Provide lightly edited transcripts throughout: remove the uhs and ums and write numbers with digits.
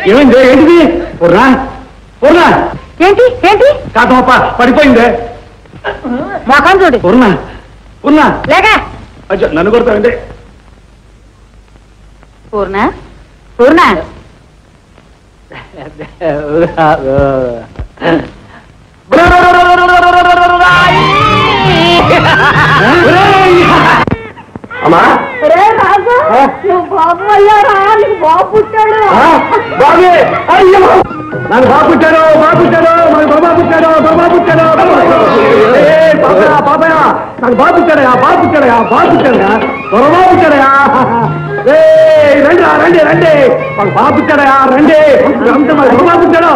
ఏమైంది? ఏంటిది? ఏంటి ఏంటి కాదమ్మప్ప పడిపోయిందే. మొఖం చూడు. పూర్ణ లేక నన్ను కొడతావండి. పూర్ణ పూర్ణ అమ్మా బాబు అయ్యారా? నీకు బాబు పుట్టాడు. బాబే అయ్యో నాకు బాబు పుట్టాడు, బాబు పుట్టాడు, నాకు బాబా పుట్టాడు, బాబా పుట్టాడు. బాబాయ్ నాకు బాబు పుట్టాడయా, బాబు పుట్టాడయా, బాబు పుట్టాడయా, బాబా పుట్టాడయా. రండి రండి రండి, మాకు బాబు పుట్టాడయా, రండి. బాబా పుట్టాడు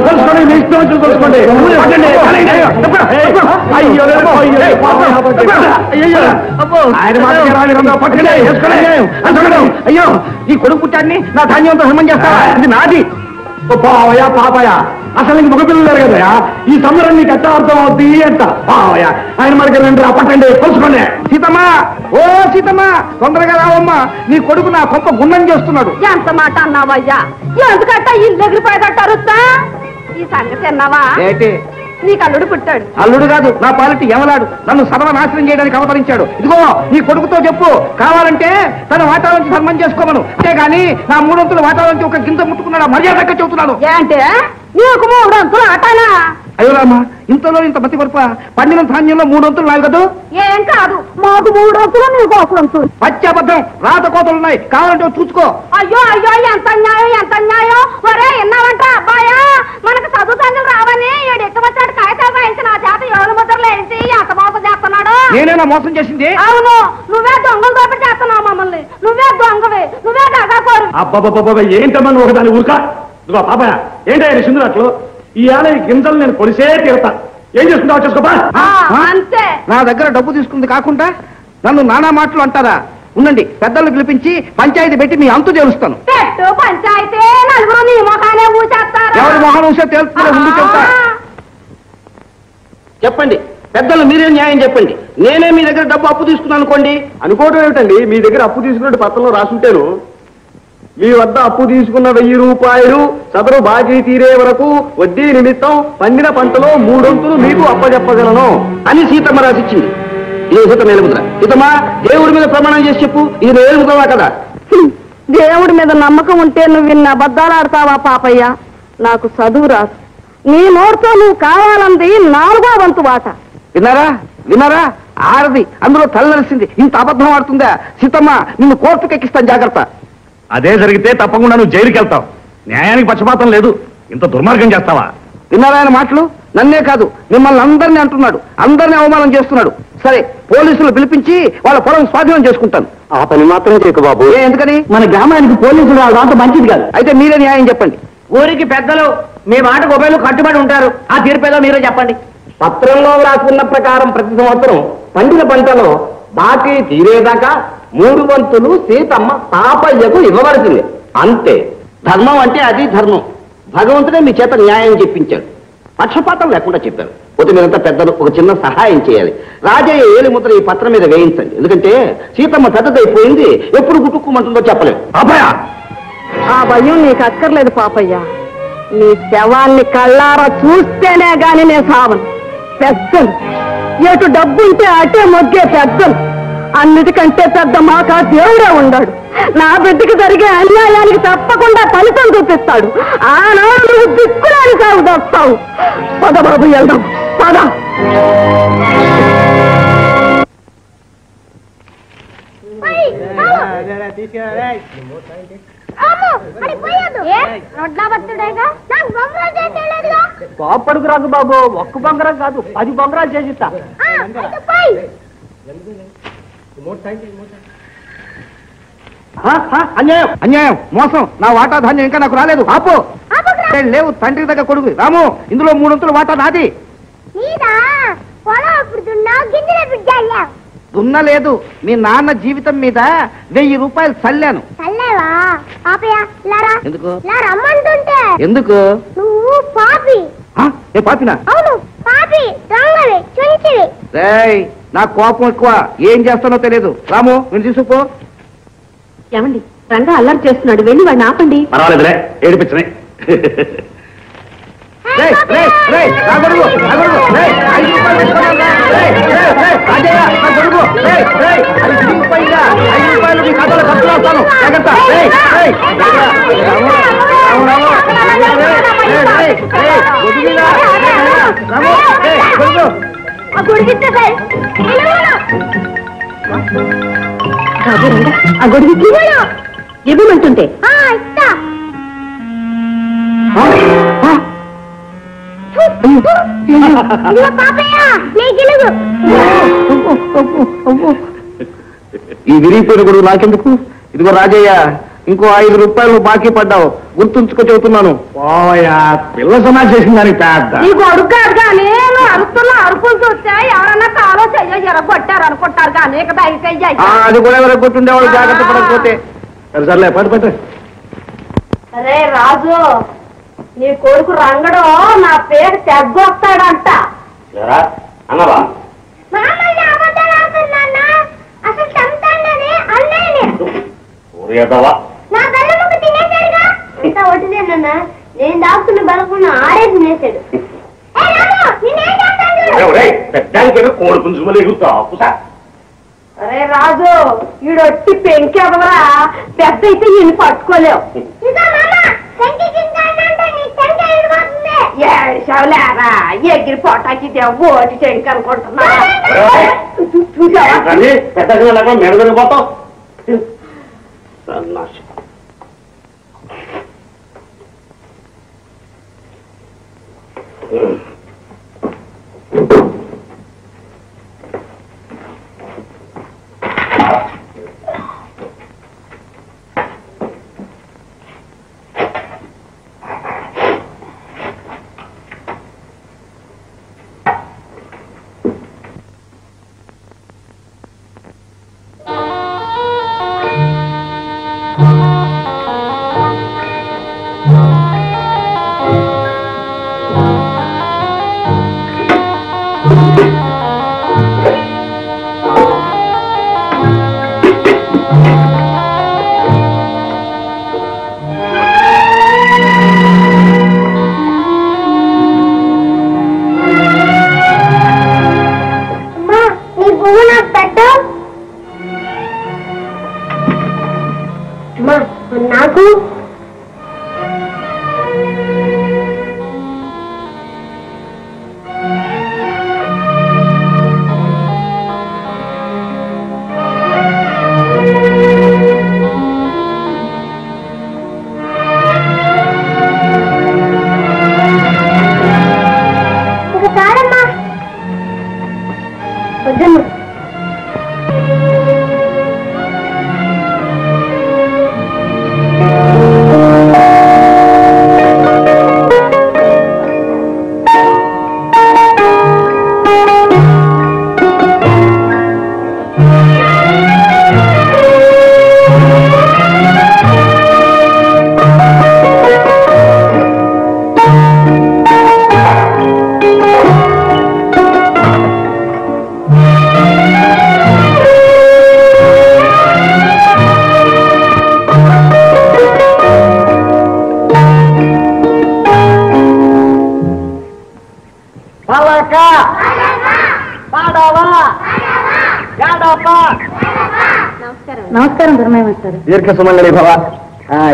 తెలుసుకోండి, మీ ఇష్టం వచ్చి తెలుసుకోండి. అయ్యో ఆయన పట్టండి అయ్యో ఈ కొడుకు పుట్టాడిని నా ధాన్యంతో హేమం చేస్తావా? ఇది నాది. బావయ్యా పాపయ్య, అసలు నీకు మగపిల్లలు లేరు కదయా, ఈ సంబరం నీకు ఎట్లా అర్థం అవుద్ది అంట. బావయ్య ఆయన మనకి రండి పట్టండి తెలుసుకోండి. సీతమ్మా, ఓ సీతమ్మా, తొందరగా రావమ్మా, నీ కొడుకు నా కొంప గుండం చేస్తున్నాడు. ఎంత మాట అన్నావయ్యా? ఎందుకంటే ఇల్లు ఎగిరిపోయేటట్టారు. ఈ సంగతి అన్నావా? ఏంటి? నీకు అల్లుడు పుట్టాడు. అల్లుడు కాదు, నా పాలిటి ఎవలాడు, నన్ను సర్వనాశనం చేయడానికి అవతరించాడు. ఇదిగో నీ కొడుకుతో చెప్పు, కావాలంటే తన వాటాలోంచి ధర్మం చేసుకోమను, అంతేగాని నా మూడొంతుల వాటాలోంచి ఒక గింజ ముట్టుకున్నాడు మర్యాదగా చెబుతున్నాను. ఏంటే నీకు 3 వంతులు ఆటానా? అయ్యో రామా, ఇంతలో ఇంత మతి పరుప, పండిన ధాన్యంలో 3 వంతులు నావి కదా. ఏం కాదు, మాకు 3 వంతులు, నీకు 1 వంతు. పచ్చబద్ధం, రాత కోతలున్నాయి, కావాలంటే చూసుకో. అయ్యో అయ్యో, ఎంత అన్యాయం, ఎంత అన్యాయం. ఒరే ఎన్నావంట అబ్బాయా, మనకు చదువు సందులు రావని 7 ఎక్కవచ్చాడు కాగితాలు రాయించి నా చేత 7 ముద్రలు వేయించి ఎంత మోసం చేస్తున్నాడు. నేనేనా మోసం చేసింది? అవును, నువ్వే దొంగలు దోపిడి చేస్తున్నావు మమ్మల్ని. నువ్వే దొంగవే, నువ్వే దగాకోరు. అబ్బాబాబా ఏంటమ్మా నువ్వు ఒకదాని ఊరుక. ఇదిగో పాపయ్య, ఏంటయ్యా సింధునట్లు ఈ ఏళ్ళ గింజలు నేను కొలిసే తీరుతా. ఏం చేసుకుంటావు చేసుకోపా. అంతే. నా దగ్గర డబ్బు తీసుకుంది కాకుండా నన్ను నానా మాటలు అంటారా? ఉండండి, పెద్దలను పిలిపించి పంచాయతీ పెట్టి మీ అంతు తెలుస్తాను. పెట్టు పంచాయతీ, నలుగురు నీ మొఖానే ఊసేస్తారు. ఎవరి మొహం ఊసే తెలుస్తుందో ముందు చెప్తా. చెప్పండి, పెద్దలు మీరే న్యాయం చెప్పండి. నేనే మీ దగ్గర డబ్బు అప్పు తీసుకున్నాను అనుకోండి. అనుకోవడం ఏమిటండి, మీ దగ్గర అప్పు తీసుకున్నట్టు పత్రంలో రాసుంటేను మీ వద్ద అప్పు తీసుకున్న 1000 రూపాయలు సదరు బాకీ తీరే వరకు వడ్డీ నిమిత్తం పండిన పంటలో 3 వంతులు మీకు అప్పచెప్పగలను అని సీతమ్మ రాసిచ్చింది. ఇది సీతమ్మ ఏలుముద్ర. సీతమ్మ, దేవుడి మీద ప్రమాణం చేసి చెప్పు, ఇది ఏలుముద్రవా కదా? దేవుడి మీద నమ్మకం ఉంటే నువ్వు ఇన్ని అబద్ధాలు ఆడతావా పాపయ్య? నాకు చదువు రాదు. నీ నోటితో నువ్వు కావాలంది 4వ వంతు వాట. విన్నారా విన్నారా? ఆడది, అందులో తలనరిసింది, ఇంత అబద్ధం ఆడుతుందా? సీతమ్మ, నిన్ను కోర్టుకు ఎక్కిస్తాను, జాగ్రత్త. అదే జరిగితే తప్పకుండా నువ్వు జైలుకి వెళ్తావు. న్యాయానికి పక్షపాతం లేదు, ఇంత దుర్మార్గం చేస్తావా? విన్నారా ఆయన మాటలు? నన్నే కాదు మిమ్మల్ని అందరినీ అంటున్నాడు, అందరినీ అవమానం చేస్తున్నాడు. సరే, పోలీసులు పిలిపించి వాళ్ళ పొలం స్వాధీనం చేసుకుంటాను. ఆ పని మాత్రం చేయకు బాబు. ఎందుకని? మన గ్రామానికి పోలీసులు రావడం మంచిది కాదు. అయితే మీరే న్యాయం చెప్పండి. ఊరికి పెద్దలు మీ మాటకు ఉభయలు కట్టుబడి ఉంటారు, ఆ తీర్పేదో మీరే చెప్పండి. పత్రంలో రాసుకున్న ప్రకారం ప్రతి సంవత్సరం పండిన పంటలో బాకీ తీరేదాకా 3 వంతులు సీతమ్మ పాపయ్యకు ఇవ్వవలసింది. అంతే. ధర్మం అంటే అది ధర్మం. భగవంతుడే మీ చేత న్యాయం చెప్పించాడు, పక్షపాతం లేకుండా చెప్పారు. పోతే మీరంతా పెద్దలు ఒక చిన్న సహాయం చేయాలి. రాజయ్య ఏలుముద్ర ఈ పత్రం మీద వేయించండి. ఎందుకంటే సీతమ్మ పెద్దదైపోయింది, ఎప్పుడు గుట్టుకుమంటుందో చెప్పలేదు. ఆ భయం నీకు అక్కర్లేదు పాపయ్య. నీ శవాన్ని కళ్ళారా చూస్తేనే గాని నేను సావను. పెద్దలు ఎటు డబ్బుంటే అటే మొగ్గే పెద్దలు. అన్నిటికంటే పెద్ద మాట దేవుడే ఉన్నాడు. నా బిడ్డకి జరిగే అన్యాయానికి తప్పకుండా ఫలితం చూపిస్తాడు. ఆనాడు నువ్వు దిక్కులాని సాగు దస్తావు. పద బాబు, వెళ్దాం పద. కోప్పడుకు రాదు బాబు, 1 బొంగరం కాదు 10 బొంగరాలు చేసిస్తా. అన్యాయం, అన్యాయం, మోసం. నా వాటా ధాన్యం ఇంకా నాకు రాలేదు. ఆపు. లేవు, తండ్రి దగ్గర కొడుకు రాము, ఇందులో 3 వంతుల వాటా నాది. దున్నలేదు. మీ నాన్న జీవితం మీద 1000 రూపాయలు చల్లాను. చల్లేవా పాపయ్య లారా ఎందుకు? రమ్మంటుంటే ఎందుకు? నువ్వు పాపి. ఏ పాపినా? అవును పాపి, దొంగవి, చుంచివి. రేయ్, నా కోపం ఎక్కువ. ఏం చేస్తానో తెలియదు. రాము, నేను తీసుకుపో. ఏమండి, రంగా అల్లరి చేస్తున్నాడు, వెళ్ళి వాడిని ఆపండి. పర్వాలేదులే, ఏడిపించనే. రేయ్, రేయ్, రేయ్, నా గొడుగు, నా గొడుగు. రేయ్, 5 రూపాయలు పెట్టుకోవాలి. రేయ్, రేయ్, రేయ్, రాజయ్య, నా గొడుగు. రేయ్, రేయ్, అది చిరిగిపోయిందా? 5 రూపాయలు మీ ఖాతాలో ఖర్చు రాస్తాను. జాగ్రత్త. రేయ్, రేయ్, రాము, రాము, రాము. రేయ్, రేయ్, రేయ్, గొడుగులా? రాము, రేయ్, గొడుగు. ఆ గొడుగిచ్చేసాయి. ఆ గొడుగు ఇవ్వమంటుంటే ఇస్తా. ఇదిగో పాపయ్య, నీ గిలుగు. ఈ విరిగిపోయిన గొడుగు నాకెందుకు? ఇదిగో రాజయ్య, ఇంకో 5 రూపాయలు బాకీ పడ్డావు, గుర్తుంచుకో చెబుతున్నాను. పిల్ల సమాజ్ చేసిన దానికి పెద్ద నీకు అడుగు కాదుగా, నేను అరుస్తున్నా. అరుపులు చూస్తే ఎవరన్నా కాలో చెయ్య ఎరగొట్టారు అనుకుంటారు కానీ దయచేయ. అది కూడా ఎవరికి కొట్టుండేవాళ్ళు, జాగ్రత్త పడకపోతే. సర్లే, పట్టు పట్టు. అరే రాజు, నీ కొడుకు రంగడు నా పేరు తెగ్గొస్తాడంట. అన్నవా? మామయ్య అబద్ధాలు ఆడుతున్నానా? అసలు చంపుతానని అన్నయ్యని. నా బెల్లముకు తినేశాడుగా. అంతా ఒట్టిదేనన్నా, నేను దాక్కున్న బలకున్న ఆడే తినేశాడు. కోడి పుంజుమలు ఎగురుతా. అరే రాజు, ఈడొట్టి పెంకెవరా, పెద్ద అయితే ఈయన పట్టుకోలేవు. ఏడ్చావులేరా, ఎగిరి పొట్టాకి ఓటి చెంకి అనుకుంటున్నా. మెడగలిపోతావు. నాకు ఒకసారమ్మా వద్దమ్మా. నమస్కారం ధర్మయ్య మాస్టారు. దీర్ఘ సుమంగళి భవ.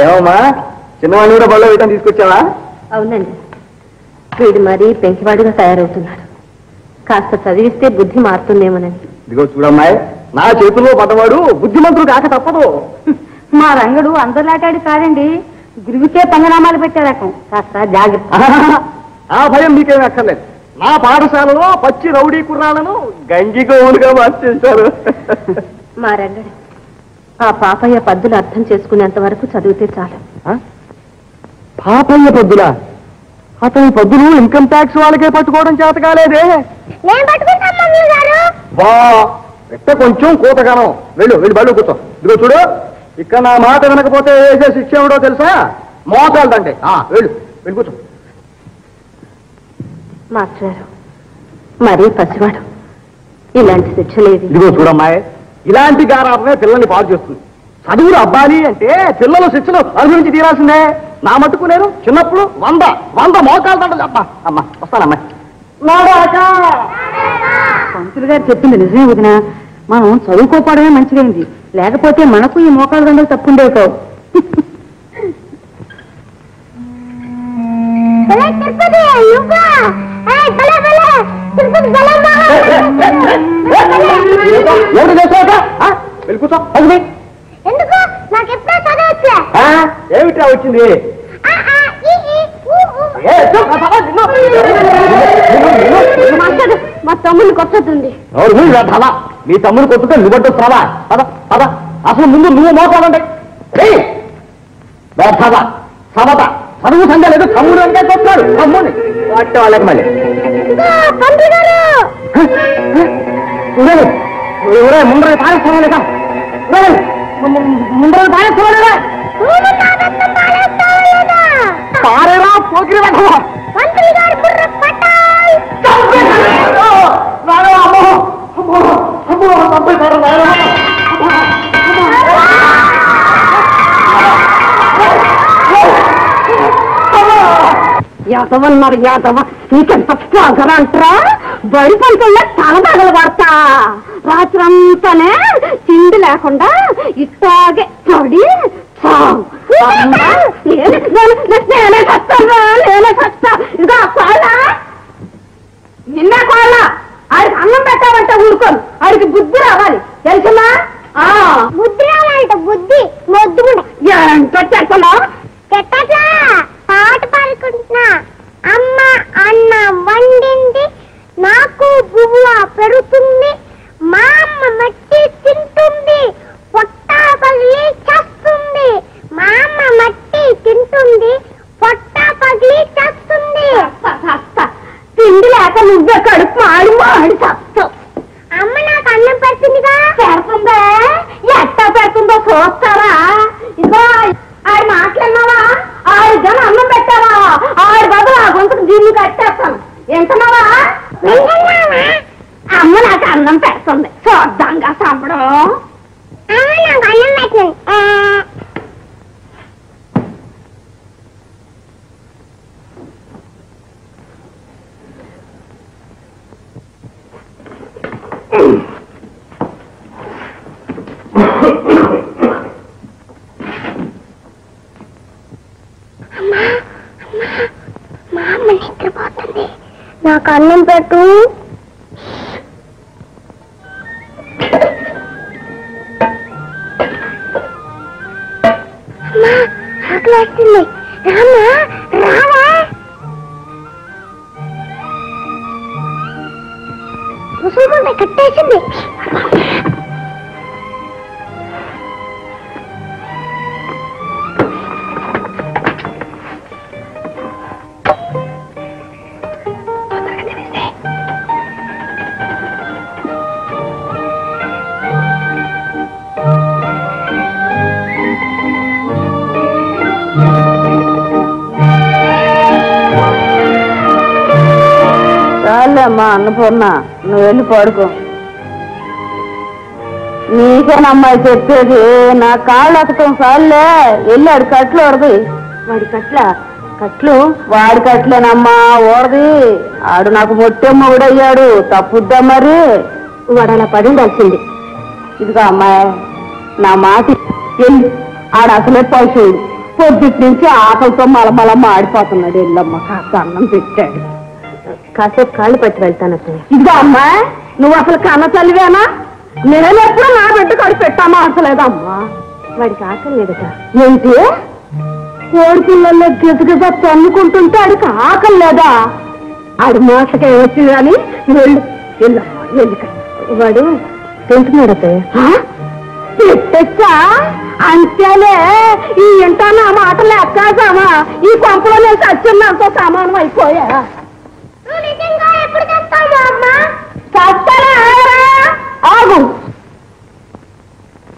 ఏమమ్మా, చిన్నవాడిని కూడా బళ్ళో వేయటం తీసుకొచ్చావా? అవునండి, వీడు మరీ పెంకివాడిగా తయారవుతున్నాడు. కాస్త చదివిస్తే బుద్ధి మారుతుందేమోనని. ఇదిగో చూడమ్మాయి, నా చేతుల్లో పడ్డవాడు బుద్ధిమంతుడు కాక తప్పదు. మా రంగడు అందరిలాటాడు కాదండి, గురువుకే పంగనామాలు పెట్టే రకం. కాస్త జాగ్రత్త. ఆ భయం మీకేమీ అక్కర్లేదు. నా పాఠశాలలో పచ్చి రౌడీ కుర్రాలను గంగి గోవులుగా మార్చేశారు. మా రంగడు ఆ పాపయ్య పద్దులు అర్థం చేసుకునేంత వరకు చదివితే చాలు. పాపయ్య పద్దులా? అతని పద్దులు ఇన్కమ్ ట్యాక్స్ వాళ్ళకే పట్టుకోవడం చేత కాలేదే. నేను పట్టుకుంటాను మమ్మీ గారు. వా, పెట్ట కొంచెం కూతగానం. వెళ్ళు బళ్ళు కూర్చో. ఇదిగో చూడు, ఇక్కడ నా మాట వినకపోతే వేసే శిక్ష ఏమిటో తెలుసా? మోకాలదంటే. వెళ్ళి కూర్చో. మాస్టర్ మరీ పసివాడు, ఇలాంటి శిక్ష లేదు. ఇదిగో చూడమ్మాయి, ఇలాంటి గారాలనే పిల్లల్ని పాడు చేస్తుంది. చదువులు అబ్బాలి అంటే పిల్లలు శిక్షలు అనుభవించి తీరాల్సిందే. నా మట్టుకు నేను చిన్నప్పుడు 100 మోకాలదండలు. అమ్మా వస్తానమ్మాయి. పంతులు గారు చెప్పింది నిజమే వదిన. మనం చదువుకోపోవడమే మంచిదైంది, లేకపోతే మనకు ఈ మోకాళ్ళ దండలు తప్పుండేవి కావు. ఏమిటా వచ్చింది? మా తమ్ముని కొట్టుతుంది. మీ తమ్ముని కొట్టుకుంటే నువ్వంటూ వస్తావా? పద అసలు ముందు నువ్వు మోసాలంటే సమత చదువు సంధ్య లేదు. తమ్ముడు అంటే కొట్టాడు. తమ్ముని వాటి వాళ్ళకి మళ్ళీ ముందర పారేస్తావా లేదా? ముందర పారేస్తావా? పారేరా పోకిరి పెట్టవా? యాదవన్నారు యాదవ, నీకెంత అంటారా? బడి పంటల్లో తలదగలు పడతా. రాత్రంతానే తిండి లేకుండా ఇట్లాగే పడి నేనే చస్తా. ఇదిగో కోళ్ళ, నిన్న కోళ్ళ, ఆడికి అన్నం పెట్టామంటే ఊరుకోను. ఆడికి బుద్ధి రావాలి, తెలుసునా? బుద్ధి రావాలంట. బుద్ధి మొద్దు ఎంత చేస్తున్నా? పాట పాడుకుంటున్నా. అమ్మ అన్న వండింది, నాకు బువ్వ పెడుతుంది, మా అమ్మ మట్టి తింటుంది, పొట్ట పగిలి చేస్తుంది. మా అమ్మ మట్టి తింటుంది, పొట్ట పగిలి చేస్తుంది. తిండి లేక నువ్వే కడుపు మాడి చస్తావు. అమ్మ నాకు అన్నం పెడుతుందిగా. పెడుతుందా? ఎట్టా పెడుతుందో చూస్తారా? ఇదిగో ఆడి మాట్లాడినావా? ఆడి జన అన్నం పెట్టావా? ఆడి బదులు ఆ గొంతుకు దీన్ని కట్టేస్తాను. ఎంతనావా? అమ్మ నాకు అన్నం పెడుతుంది, చూద్దాంగా సంబడం. నాకు అన్నం పెట్టింది. మా అమ్మ నిద్రపోతుంది, నాకు అన్నం పెట్టు. అమ్మా ఆకలి వస్తుంది. రామ్మా రావా? ముసుగుంటే కట్టేసింది. చాలేమ్మా అన్నపూర్ణ, నువ్వు వెళ్ళి పడుకో. నీకేనమ్మాయి చెప్పేది, నా కాళ్ళు ఎక్కటం చాలే. వెళ్ళాడు కట్లు ఓడది. వాడి కట్లు వాడి కట్లేనమ్మా ఓడది. ఆడు నాకు మొట్టెమ్మ ఊడయ్యాడు, తప్పుద్దా మరి? వాడు అలా పడి ఉండాల్సింది. ఇదిగో అమ్మాయి, నా మాట వెళ్ళి. ఆడు అసలే పశువుడు, పొద్దుటి నుంచి ఆకలితో మలమలమ్మ ఆడిపోతున్నాడు. వెళ్ళమ్మా, కాస్త అన్నం పెట్టాడు. కాసేపు కాళ్ళు పట్టి వెళ్తాను. ఇదిగో అమ్మా, నువ్వు అసలు కన్న తల్లివేనా? నేనెప్పుడు నా బిడ్డ కడుపు పెట్టామా అసలేదమ్మా. వాడికి ఆకలి లేదట. ఏంటి? కోడి పిల్లల్లో గిజగిజ తన్నుకుంటుంటే ఆడికి ఆకలి లేదా? ఆడి మాటకే వచ్చి కానీ వెళ్ళమ్మా, వెళ్ళి. వాడు తింటున్నాడట. పెట్టచ్చా? అంతేలే, ఈ ఇంట నా మాటలు ఎక్కాసామా? ఈ పంపలో నేను సత్యం నాతో సమానం అయిపోయా.